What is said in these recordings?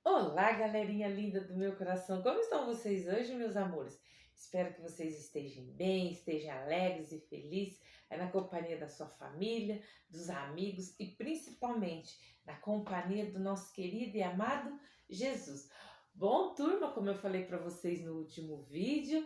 Olá, galerinha linda do meu coração. Como estão vocês hoje, meus amores? Espero que vocês estejam bem, estejam alegres e felizes, aí na companhia da sua família, dos amigos e principalmente na companhia do nosso querido e amado Jesus. Bom, turma, como eu falei para vocês no último vídeo,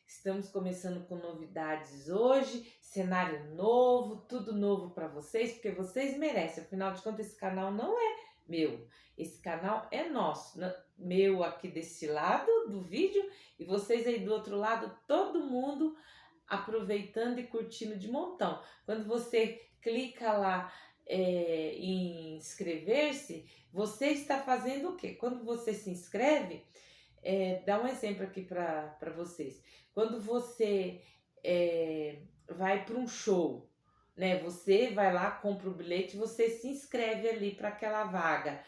estamos começando com novidades hoje, cenário novo, tudo novo para vocês, porque vocês merecem. Afinal de contas, esse canal não é meu. Esse canal é nosso, meu aqui desse lado do vídeo e vocês aí do outro lado, todo mundo aproveitando e curtindo de montão. Quando você clica lá em inscrever-se, você está fazendo o quê? Quando você se inscreve, dá um exemplo aqui para vocês. Quando você vai para um show, né? Você vai lá, compra o bilhete, você se inscreve ali para aquela vaga.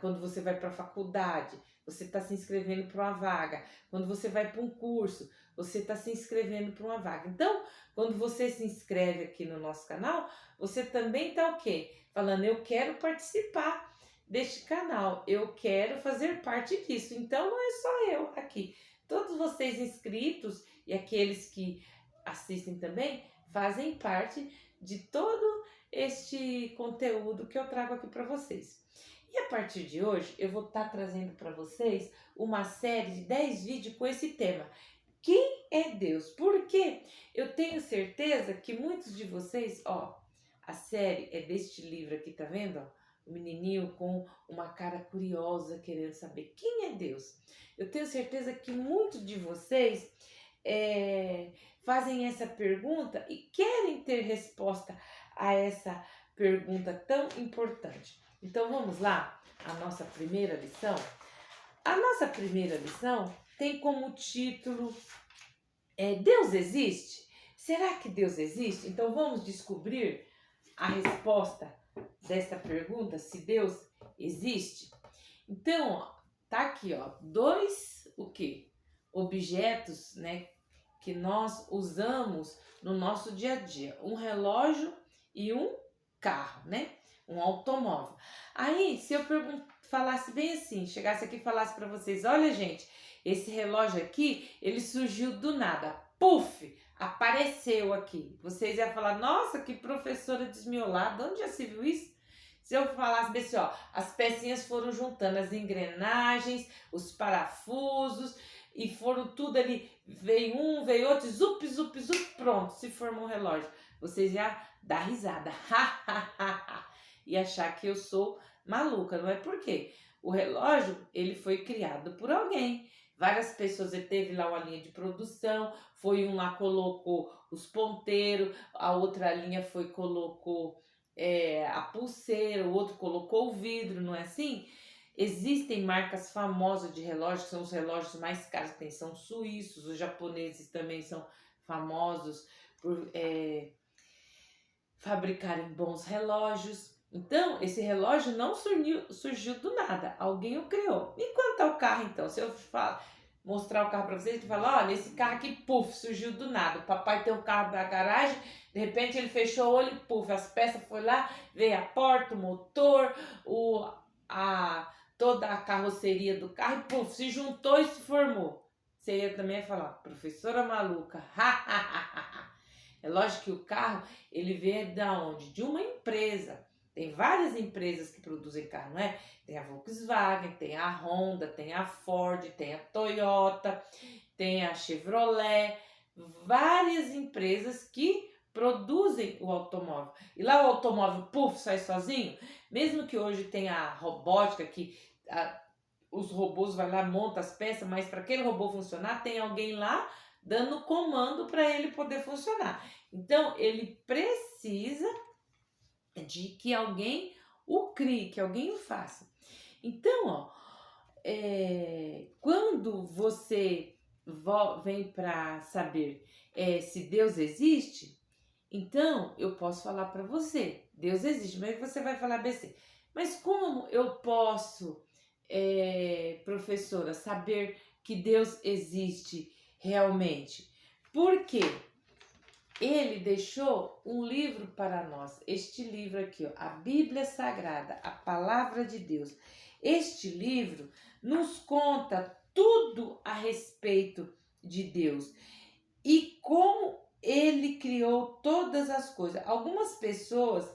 Quando você vai para a faculdade, você está se inscrevendo para uma vaga. Quando você vai para um curso, você está se inscrevendo para uma vaga. Então, quando você se inscreve aqui no nosso canal, você também está o quê? Falando, eu quero participar deste canal, eu quero fazer parte disso. Então, não é só eu aqui. Todos vocês inscritos e aqueles que assistem também fazem parte de todo este conteúdo que eu trago aqui para vocês. E a partir de hoje eu vou estar trazendo para vocês uma série de 10 vídeos com esse tema. Quem é Deus? Porque eu tenho certeza que muitos de vocês, a série é deste livro aqui, tá vendo? O menininho com uma cara curiosa querendo saber quem é Deus. Eu tenho certeza que muitos de vocês fazem essa pergunta e querem ter resposta a essa pergunta tão importante. Então vamos lá, a nossa primeira lição. A nossa primeira lição tem como título Deus existe? Será que Deus existe? Então vamos descobrir a resposta desta pergunta, se Deus existe. Então, tá aqui, dois objetos, né, que nós usamos no nosso dia a dia, um relógio e um carro, né? Um automóvel. Aí, se eu falasse bem assim, chegasse aqui e falasse para vocês, olha gente, esse relógio aqui, ele surgiu do nada, puf, apareceu aqui. Vocês iam falar, nossa, que professora desmiolada, onde já se viu isso? Se eu falasse assim, as pecinhas foram juntando, as engrenagens, os parafusos, e foram tudo ali, veio um, veio outro, zup, zup, zup, pronto, se formou um relógio. Vocês iam dar risada, e achar que eu sou maluca, não é? Por quê? O relógio, ele foi criado por alguém. Várias pessoas, ele teve lá uma linha de produção, foi um lá colocou os ponteiros, a outra linha colocou a pulseira, o outro colocou o vidro, não é assim? Existem marcas famosas de relógios, que são os relógios mais caros que tem, são suíços, os japoneses também são famosos por fabricarem bons relógios. Então, esse relógio não surgiu do nada, alguém o criou. E quanto ao carro, então? Se eu mostrar o carro para vocês, ele fala, olha, esse carro aqui, puf, surgiu do nada. O papai tem um carro na garagem, de repente ele fechou o olho, puf, as peças foi lá, veio a porta, o motor, toda a carroceria do carro, e puf, se juntou e se formou. Você ia também falar, professora maluca, É lógico que o carro, ele vem da onde? De uma empresa. Tem várias empresas que produzem carro, não é? Tem a Volkswagen, tem a Honda, tem a Ford, tem a Toyota, tem a Chevrolet, várias empresas que produzem o automóvel. E lá o automóvel, puf, sai sozinho. Mesmo que hoje tenha a robótica, que os robôs vão lá, montam as peças, mas para aquele robô funcionar, tem alguém lá dando comando para ele poder funcionar. Então, ele precisa de que alguém o crie, que alguém o faça. Então, quando você vem para saber se Deus existe, então eu posso falar para você, Deus existe, mas você vai falar BC. Mas como eu posso, professora, saber que Deus existe realmente? Por quê? ele deixou um livro para nós. Este livro aqui, ó, a Bíblia Sagrada, a Palavra de Deus. Este livro nos conta tudo a respeito de Deus e como ele criou todas as coisas. Algumas pessoas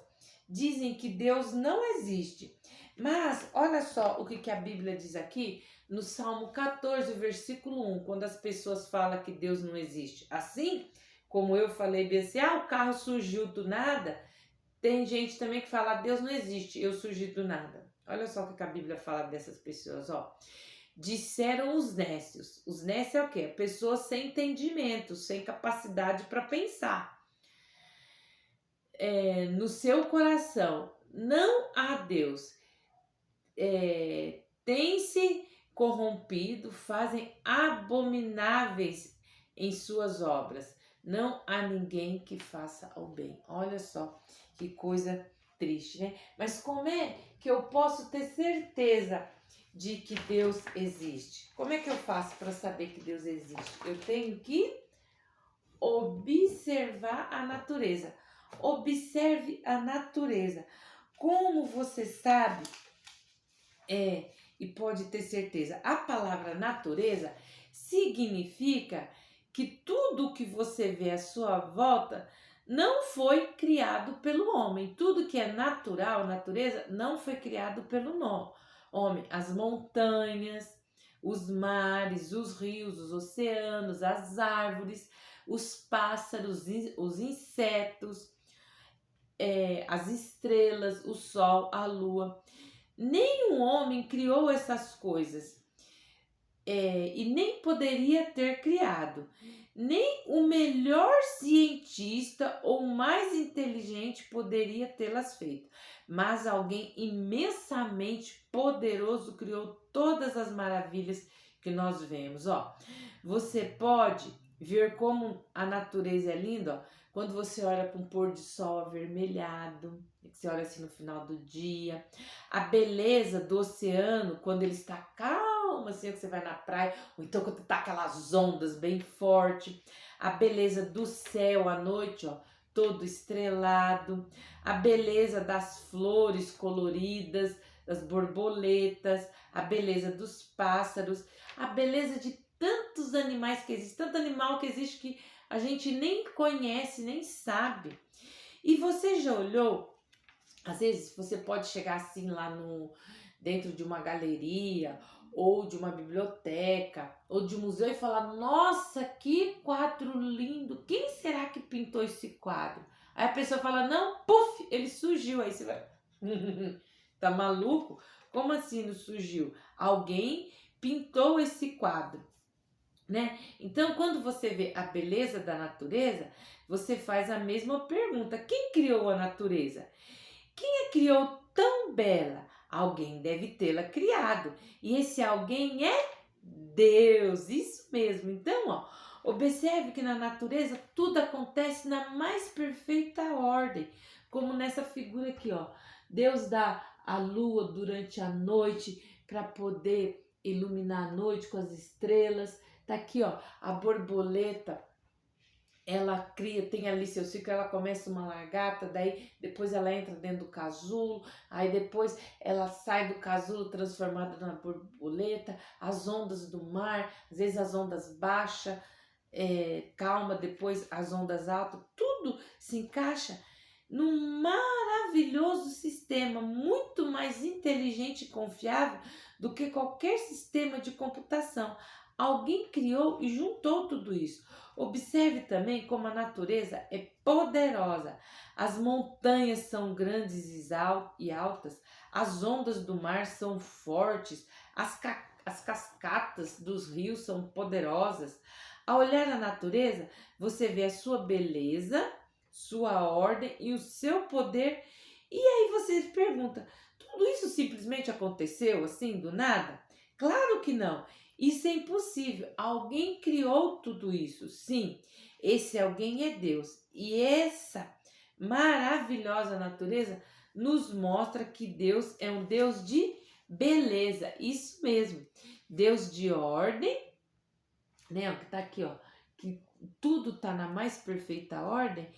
dizem que Deus não existe, mas olha só o que a Bíblia diz aqui no Salmo 14, versículo 1, quando as pessoas falam que Deus não existe. Assim, como eu falei bem assim, o carro surgiu do nada, tem gente também que fala, Deus não existe, eu surgi do nada. Olha só o que a Bíblia fala dessas pessoas, ó. Disseram os nécios. Os nécios é o quê? Pessoas sem entendimento, sem capacidade para pensar. No seu coração, não há Deus. Tem-se corrompido, fazem abomináveis em suas obras. Não há ninguém que faça o bem. Olha só que coisa triste, né? Mas como é que eu posso ter certeza de que Deus existe? Como é que eu faço para saber que Deus existe? Eu tenho que observar a natureza. Observe a natureza. Como você sabe, e pode ter certeza, a palavra natureza significa que tudo que você vê à sua volta não foi criado pelo homem. Tudo que é natural, natureza, não foi criado pelo homem. As montanhas, os mares, os rios, os oceanos, as árvores, os pássaros, os insetos, as estrelas, o sol, a lua. Nenhum homem criou essas coisas e nem poderia ter criado. Nem o melhor cientista ou mais inteligente poderia tê-las feito. Mas alguém imensamente poderoso criou todas as maravilhas que nós vemos. Ó, você pode ver como a natureza é linda, ó, quando você olha para um pôr de sol avermelhado, que você olha assim no final do dia, a beleza do oceano quando ele está calmo, assim, que você vai na praia, ou então quando tá aquelas ondas bem fortes, a beleza do céu à noite, ó, todo estrelado, a beleza das flores coloridas, das borboletas, a beleza dos pássaros, a beleza de tantos animais que existem, tanto animal que existe que a gente nem conhece, nem sabe. E você já olhou? Às vezes você pode chegar assim lá dentro de uma galeria ou de uma biblioteca ou de um museu e falar: nossa, que quadro lindo! Quem será que pintou esse quadro? Aí a pessoa fala: não, puf, ele surgiu. Aí você vai: tá maluco? Como assim não surgiu? Alguém pintou esse quadro, né? Então, quando você vê a beleza da natureza, você faz a mesma pergunta: quem criou a natureza? Quem a criou tão bela? Alguém deve tê-la criado. E esse alguém é Deus, isso mesmo. Então, ó, observe que na natureza tudo acontece na mais perfeita ordem, como nessa figura aqui, ó. Deus dá a lua durante a noite para poder iluminar a noite com as estrelas. Tá aqui, ó, a borboleta, ela cria, tem ali seu ciclo, ela começa uma lagarta, daí depois ela entra dentro do casulo, aí depois ela sai do casulo transformada na borboleta, as ondas do mar, às vezes as ondas baixas, calma, depois as ondas altas, tudo se encaixa num maravilhoso sistema, muito mais inteligente e confiável do que qualquer sistema de computação. Alguém criou e juntou tudo isso. Observe também como a natureza é poderosa. As montanhas são grandes e altas, as ondas do mar são fortes, as cascatas dos rios são poderosas. Ao olhar a natureza, você vê a sua beleza, sua ordem e o seu poder. E aí você se pergunta, tudo isso simplesmente aconteceu assim do nada? Claro que não. Isso é impossível. Alguém criou tudo isso. Sim, esse alguém é Deus. E essa maravilhosa natureza nos mostra que Deus é um Deus de beleza. Isso mesmo. Deus de ordem, né? O que tá aqui, ó. que tudo está na mais perfeita ordem.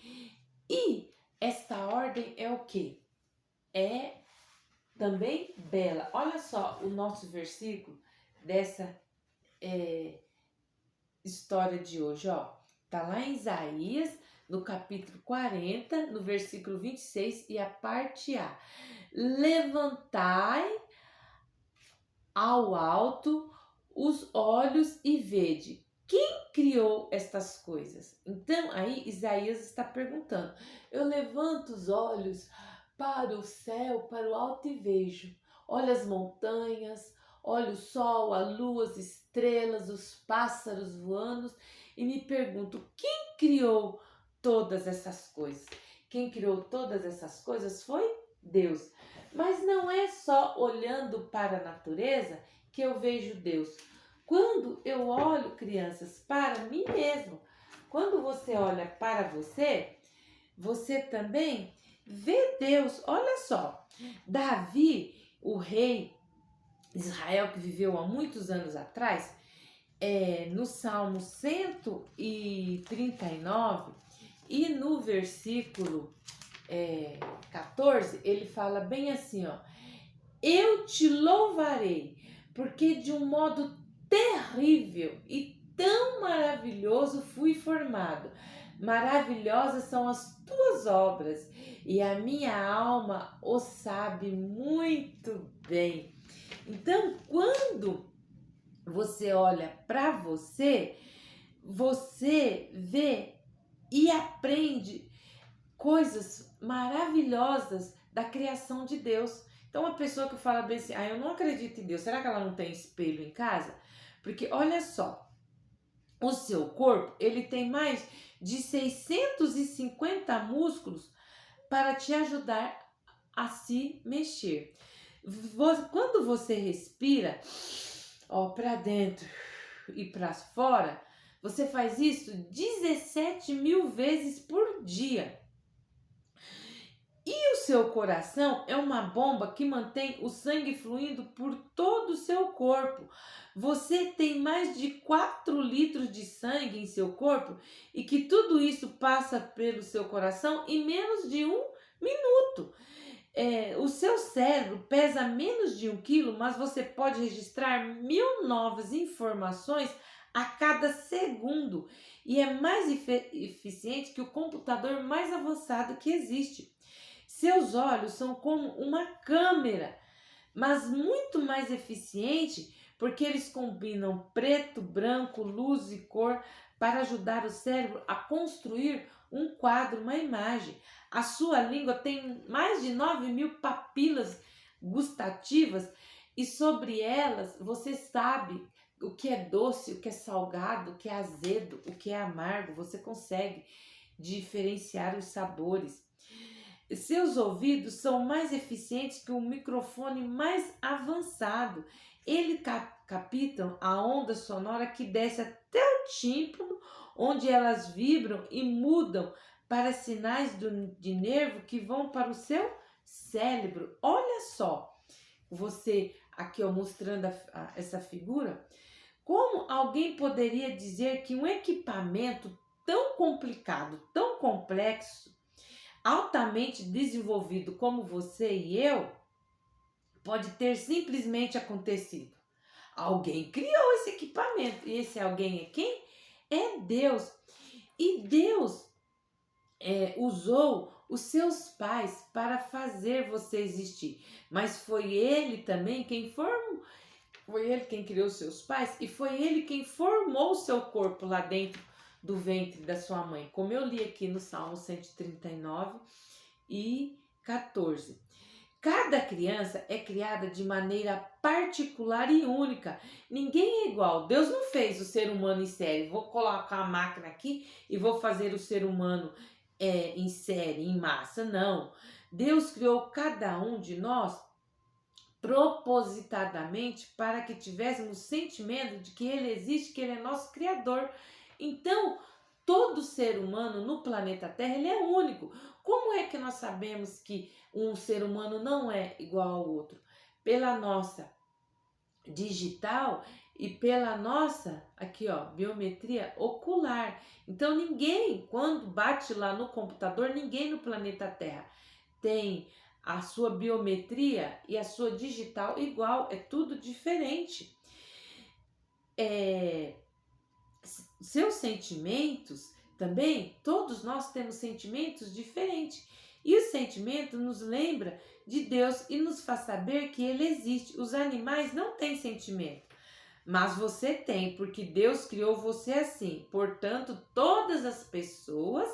E esta ordem é o quê? É também bela. Olha só o nosso versículo dessa história de hoje, ó. Tá lá em Isaías, no capítulo 40, no versículo 26 e a parte A. Levantai ao alto os olhos e vede. Quem criou estas coisas? Então, aí Isaías está perguntando. Eu levanto os olhos para o céu, para o alto e vejo. Olho as montanhas, olho o sol, a lua, as estrelas, os pássaros voando e me pergunto, quem criou todas essas coisas? Quem criou todas essas coisas foi Deus. Mas não é só olhando para a natureza que eu vejo Deus. Quando eu olho, crianças, para mim mesmo, quando você olha para você, você também vê Deus. Olha só, Davi, o rei de Israel que viveu há muitos anos atrás, no Salmo 139 e no versículo 14, ele fala bem assim, ó. Eu te louvarei, porque de um modo terrível e tão maravilhoso fui formado. Maravilhosas são as tuas obras, e a minha alma o sabe muito bem. Então, quando você olha para você, você vê e aprende coisas maravilhosas da criação de Deus. Então, uma pessoa que fala bem assim, eu não acredito em Deus, será que ela não tem espelho em casa? Porque olha só, o seu corpo, ele tem mais de 650 músculos para te ajudar a se mexer. Quando você respira, para dentro e para fora, você faz isso 17.000 vezes por dia. E o seu coração é uma bomba que mantém o sangue fluindo por todo o seu corpo. Você tem mais de 4 litros de sangue em seu corpo e que tudo isso passa pelo seu coração em menos de 1 minuto. O seu cérebro pesa menos de 1 quilo, mas você pode registrar 1.000 novas informações a cada segundo e é mais eficiente que o computador mais avançado que existe. Seus olhos são como uma câmera, mas muito mais eficiente porque eles combinam preto, branco, luz e cor para ajudar o cérebro a construir um quadro, uma imagem. A sua língua tem mais de 9.000 papilas gustativas e sobre elas você sabe o que é doce, o que é salgado, o que é azedo, o que é amargo. Você consegue diferenciar os sabores. Seus ouvidos são mais eficientes que um microfone mais avançado. Eles captam a onda sonora que desce até o tímpano, onde elas vibram e mudam para sinais de nervo que vão para o seu cérebro. Olha só, você aqui mostrando essa figura. Como alguém poderia dizer que um equipamento tão complicado, tão complexo, altamente desenvolvido como você e eu, pode ter simplesmente acontecido? Alguém criou esse equipamento e esse alguém é quem? É Deus. E Deus usou os seus pais para fazer você existir, mas foi Ele também quem formou. Foi Ele quem criou os seus pais e foi Ele quem formou o seu corpo lá dentro do ventre da sua mãe, como eu li aqui no Salmo 139 e 14. Cada criança é criada de maneira particular e única. Ninguém é igual. Deus não fez o ser humano em série. Vou colocar a máquina aqui e vou fazer o ser humano em série, em massa. Não. Deus criou cada um de nós propositadamente para que tivéssemos sentimento de que Ele existe, que Ele é nosso Criador. Então, todo ser humano no planeta Terra, ele é único. Como é que nós sabemos que um ser humano não é igual ao outro? Pela nossa digital e pela nossa, aqui ó, biometria ocular. Então ninguém, quando bate lá no computador, ninguém no planeta Terra tem a sua biometria e a sua digital igual, é tudo diferente. Seus sentimentos também, todos nós temos sentimentos diferentes. E o sentimento nos lembra de Deus e nos faz saber que Ele existe. Os animais não têm sentimento, mas você tem, porque Deus criou você assim. Portanto, todas as pessoas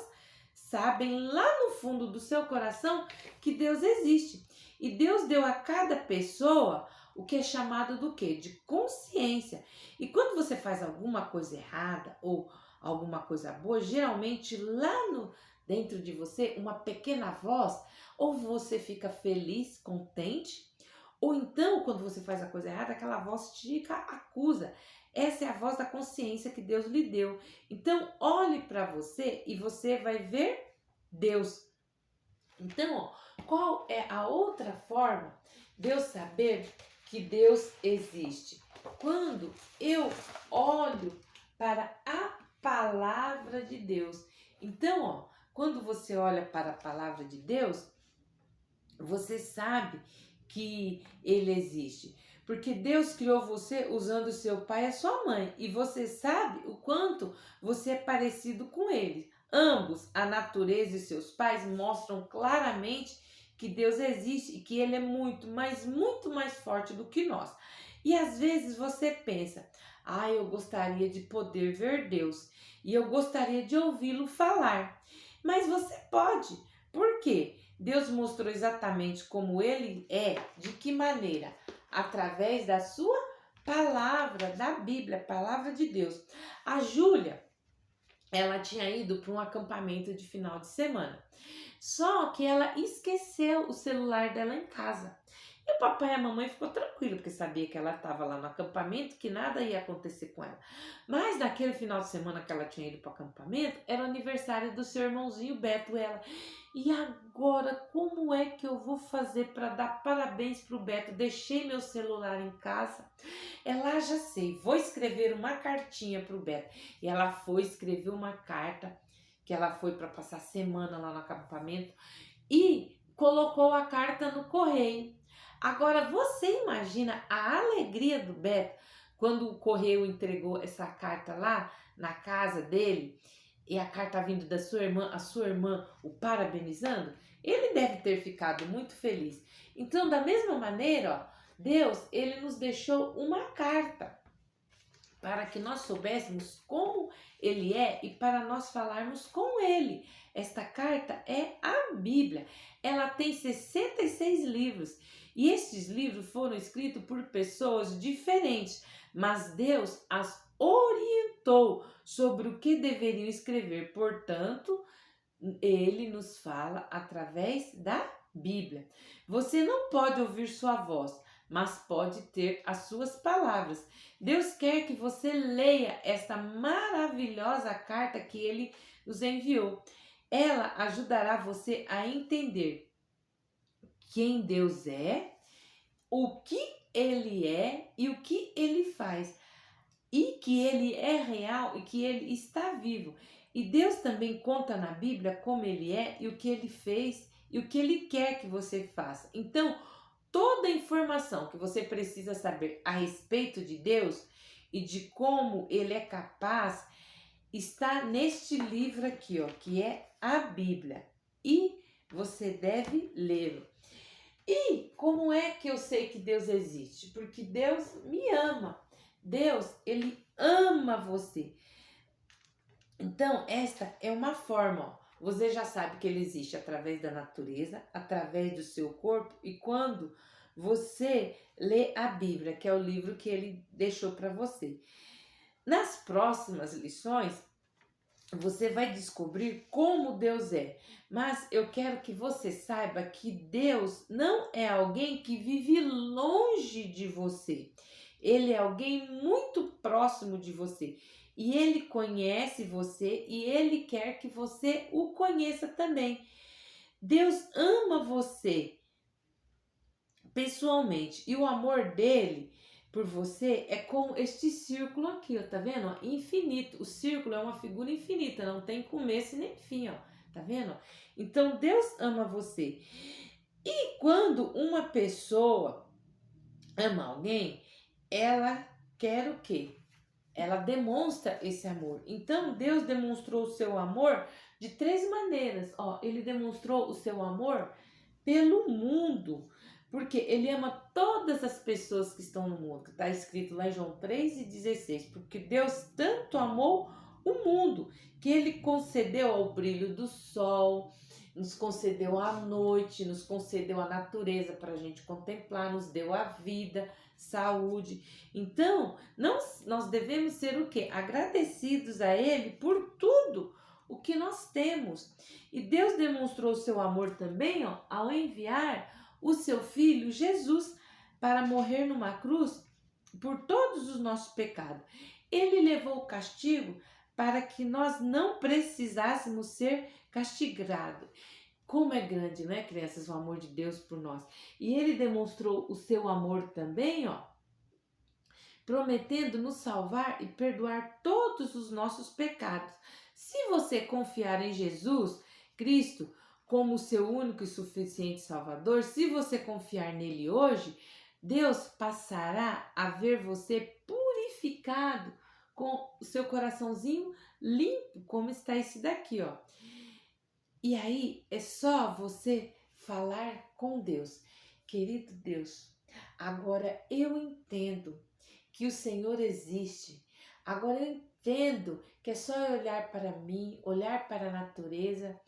sabem lá no fundo do seu coração que Deus existe. E Deus deu a cada pessoa o que é chamado do quê? De consciência. E quando você faz alguma coisa errada ou alguma coisa boa, geralmente lá no dentro de você, uma pequena voz, ou você fica feliz, contente, ou então, quando você faz a coisa errada, aquela voz te acusa. Essa é a voz da consciência que Deus lhe deu. Então, olhe para você e você vai ver Deus. Então, ó, qual é a outra forma de eu saber que Deus existe? Quando eu olho para a palavra de Deus. Então, ó, quando você olha para a palavra de Deus, você sabe que Ele existe. Porque Deus criou você usando seu pai e a sua mãe. E você sabe o quanto você é parecido com eles. Ambos, a natureza e seus pais, mostram claramente que Deus existe e que Ele é muito, mas muito mais forte do que nós. E às vezes você pensa, eu gostaria de poder ver Deus. E eu gostaria de ouvi-lo falar. Mas você pode. Por quê? Deus mostrou exatamente como Ele é, de que maneira? Através da sua palavra, da Bíblia, palavra de Deus. A Júlia, ela tinha ido para um acampamento de final de semana. Só que ela esqueceu o celular dela em casa. E o papai e a mamãe ficou tranquilo, porque sabia que ela estava lá no acampamento, que nada ia acontecer com ela. Mas naquele final de semana que ela tinha ido para o acampamento, era o aniversário do seu irmãozinho Beto, ela. E agora, como é que eu vou fazer para dar parabéns pro Beto? Deixei meu celular em casa. Ela, já sei, vou escrever uma cartinha pro Beto. E ela foi escrever uma carta, que ela foi para passar semana lá no acampamento, e colocou a carta no correio. Agora, você imagina a alegria do Beto quando o correio entregou essa carta lá na casa dele, e a carta vindo da sua irmã, a sua irmã o parabenizando? Ele deve ter ficado muito feliz. Então, da mesma maneira, ó, Deus, ele nos deixou uma carta para que nós soubéssemos como Ele é e para nós falarmos com Ele. Esta carta é a Bíblia. Ela tem 66 livros e estes livros foram escritos por pessoas diferentes, mas Deus as orientou sobre o que deveriam escrever. Portanto, Ele nos fala através da Bíblia. Você não pode ouvir sua voz, mas pode ter as suas palavras. Deus quer que você leia esta maravilhosa carta que Ele nos enviou. Ela ajudará você a entender quem Deus é, o que Ele é e o que Ele faz. E que Ele é real e que Ele está vivo. E Deus também conta na Bíblia como Ele é e o que Ele fez e o que Ele quer que você faça. Então, toda a informação que você precisa saber a respeito de Deus e de como Ele é capaz está neste livro aqui, ó, que é a Bíblia. E você deve lê-lo. E como é que eu sei que Deus existe? Porque Deus me ama. Deus, Ele ama você. Então, esta é uma forma, ó. Você já sabe que Ele existe através da natureza, através do seu corpo, e quando você lê a Bíblia, que é o livro que Ele deixou para você. Nas próximas lições, você vai descobrir como Deus é. Mas eu quero que você saiba que Deus não é alguém que vive longe de você. Ele é alguém muito próximo de você. E Ele conhece você e Ele quer que você o conheça também. Deus ama você pessoalmente. E o amor dele por você é como este círculo aqui, ó, tá vendo? Ó, infinito. O círculo é uma figura infinita, não tem começo e nem fim, ó. Tá vendo? Então Deus ama você. E quando uma pessoa ama alguém, ela quer o quê? Ela demonstra esse amor. Então Deus demonstrou o seu amor de 3 maneiras. Ó, ele demonstrou o seu amor pelo mundo, porque ele ama todas as pessoas que estão no mundo. Está escrito lá em João 3:16, porque Deus tanto amou o mundo, que ele concedeu ao brilho do sol, nos concedeu a noite, nos concedeu a natureza para a gente contemplar, nos deu a vida, saúde. Então, nós devemos ser o quê? Agradecidos a ele por tudo o que nós temos. E Deus demonstrou o seu amor também, ó, ao enviar o seu filho Jesus para morrer numa cruz por todos os nossos pecados. Ele levou o castigo para que nós não precisássemos ser castigados. Como é grande, né, crianças, o amor de Deus por nós. E ele demonstrou o seu amor também, ó, prometendo nos salvar e perdoar todos os nossos pecados. Se você confiar em Jesus Cristo como seu único e suficiente Salvador, se você confiar nele hoje, Deus passará a ver você purificado, com o seu coraçãozinho limpo, como está esse daqui, ó. E aí é só você falar com Deus. Querido Deus, agora eu entendo que o Senhor existe. Agora eu entendo que é só eu olhar para mim, olhar para a natureza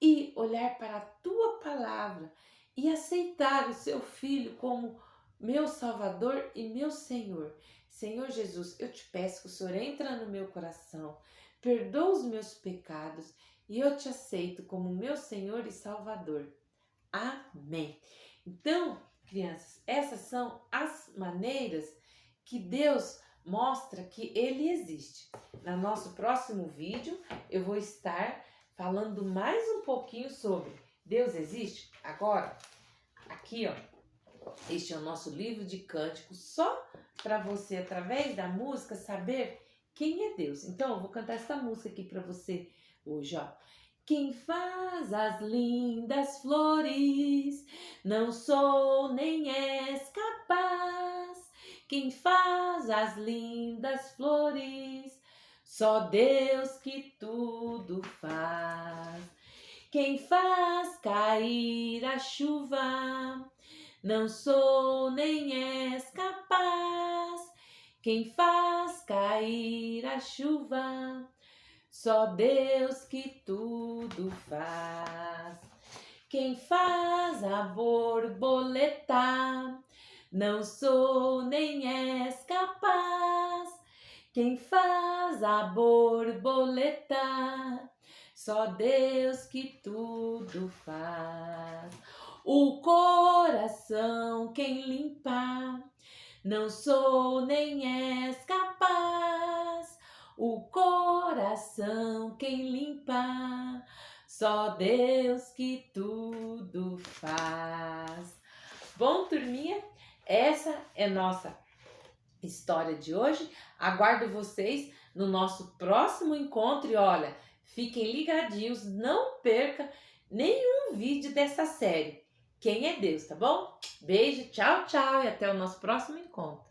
e olhar para a tua palavra e aceitar o seu filho como meu Salvador e meu Senhor. Senhor Jesus, eu te peço que o Senhor entra no meu coração, perdoa os meus pecados e eu te aceito como meu Senhor e Salvador. Amém. Então, crianças, essas são as maneiras que Deus mostra que Ele existe. No nosso próximo vídeo, eu vou estar falando mais um pouquinho sobre Deus existe. Agora, aqui, ó, este é o nosso livro de cânticos, só para você, através da música, saber quem é Deus. Então, eu vou cantar essa música aqui para você hoje, ó. Quem faz as lindas flores, não sou nem és capaz. Quem faz as lindas flores, só Deus que tudo faz. Quem faz cair a chuva, não sou nem és capaz. Quem faz cair a chuva, só Deus que tudo faz. Quem faz a borboleta, não sou nem és capaz. Quem faz a borboleta, só Deus que tudo faz. O coração quem limpa, não sou nem és capaz. O coração quem limpa, só Deus que tudo faz. Bom, turminha, essa é nossa história de hoje. Aguardo vocês no nosso próximo encontro e olha, fiquem ligadinhos, não perca nenhum vídeo dessa série. Quem é Deus, tá bom? Beijo, tchau, tchau e até o nosso próximo encontro.